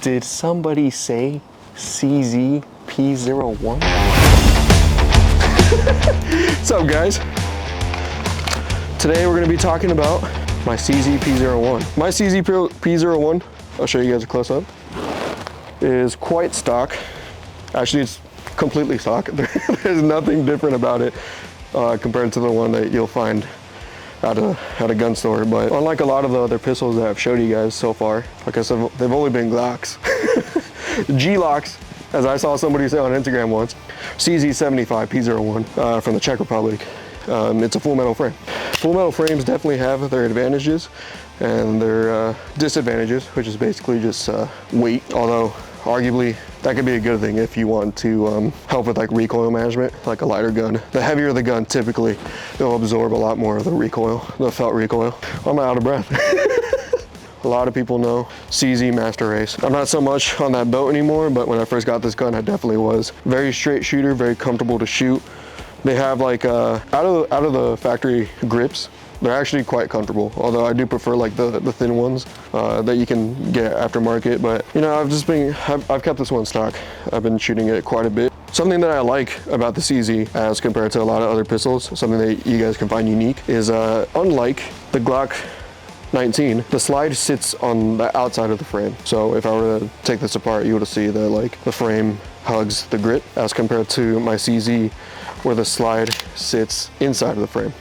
Did somebody say CZP01? What's up, guys? Today we're going to be talking about my CZP01. My CZP01, I'll show you guys a close-up, is quite stock. Actually, it's completely stock. There's nothing different about it compared to the one that you'll find at a gun store. But unlike a lot of the other pistols that I've showed you guys so far, like I said, they've only been Glocks. G-Locks, as I saw somebody say on Instagram once. CZ75P01 from the Czech Republic. It's a full metal frame. Full metal frames definitely have their advantages and their disadvantages, which is basically just weight, although arguably that could be a good thing if you want to help with like recoil management, like a lighter gun. The heavier the gun, typically it'll absorb a lot more of the recoil, the felt recoil. I'm out of breath. A lot of people know CZ Master Race. I'm not so much on that boat anymore, but when I first got this gun, I definitely was. Very straight shooter, very comfortable to shoot. They have like out of the factory grips, they're actually quite comfortable. Although I do prefer like the thin ones that you can get aftermarket. But you know, I've kept this one stock. I've been shooting it quite a bit. Something that I like about the CZ as compared to a lot of other pistols, something that you guys can find unique, is unlike the Glock 19, the slide sits on the outside of the frame. So if I were to take this apart, you would see that like the frame hugs the grip, as compared to my CZ, where the slide sits inside of the frame.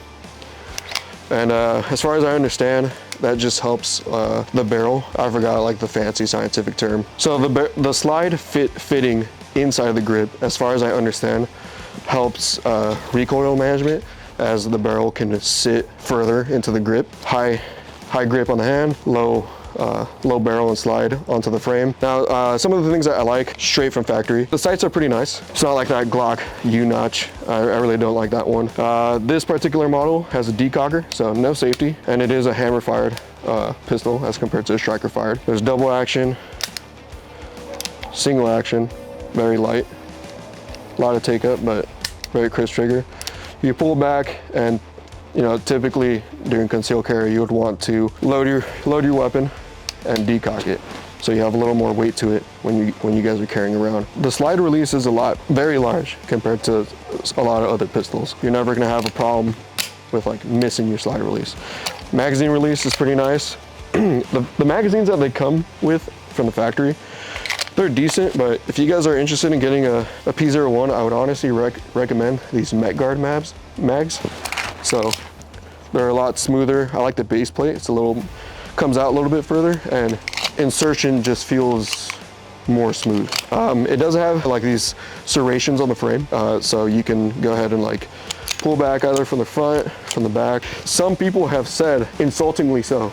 And as far as I understand, that just helps the barrel. I forgot like the fancy scientific term. So the slide fitting inside of the grip, as far as I understand, helps recoil management, as the barrel can sit further into the grip. High grip on the hand, low barrel and slide onto the frame. Now, some of the things that I like straight from factory, the sights are pretty nice. It's not like that Glock U-notch. I really don't like that one. This particular model has a decocker, so no safety, and it is a hammer-fired pistol as compared to a striker-fired. There's double action, single action, very light. A lot of take-up, but very crisp trigger. You pull back, and you know, typically during concealed carry, you would want to load your weapon and decock it, so you have a little more weight to it when you guys are carrying around. The slide release is very large compared to a lot of other pistols. You're never gonna have a problem with like missing your slide release. Magazine release is pretty nice. The magazines that they come with from the factory, they're decent, but if you guys are interested in getting a P01, I would honestly recommend these Met Guard mags. So they're a lot smoother. I like the base plate. It's comes out a little bit further, and insertion just feels more smooth. It does have like these serrations on the frame, so you can go ahead and like pull back either from the front, from the back. Some people have said, insultingly so,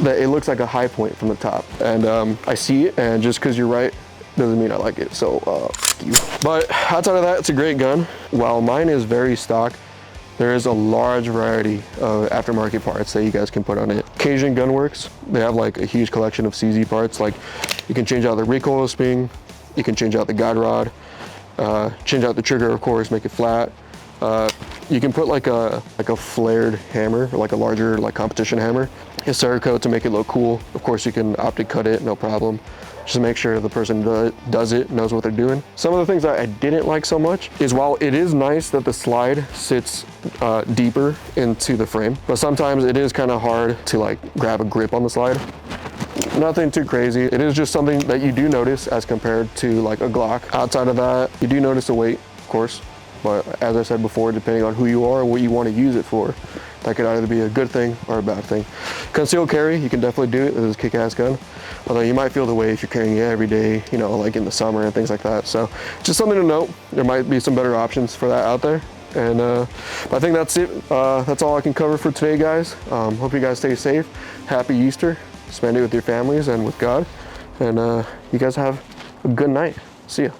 that it looks like a high point from the top, and I see it, and just because you're right doesn't mean I like it, so fuck you. But outside of that, it's a great gun. While mine is very stock, there is a large variety of aftermarket parts that you guys can put on it. Cajun Gunworks, they have like a huge collection of CZ parts. Like you can change out the recoil spring, you can change out the guide rod, change out the trigger, of course, make it flat. You can put like a flared hammer, or like a larger like competition hammer, a Cerakote to make it look cool. Of course, you can optic cut it, no problem. Just make sure the person does it knows what they're doing. Some of the things that I didn't like so much is, while it is nice that the slide sits deeper into the frame, but sometimes it is kind of hard to like grab a grip on the slide. Nothing too crazy. It is just something that you do notice as compared to like a Glock. Outside of that, you do notice the weight, of course. But as I said before, depending on who you are and what you want to use it for, that could either be a good thing or a bad thing. Concealed carry, you can definitely do it. This is a kick-ass gun. Although you might feel the way if you're carrying it every day, you know, like in the summer and things like that. So just something to note. There might be some better options for that out there. And I think that's it. That's all I can cover for today, guys. Hope you guys stay safe. Happy Easter. Spend it with your families and with God. And you guys have a good night. See ya.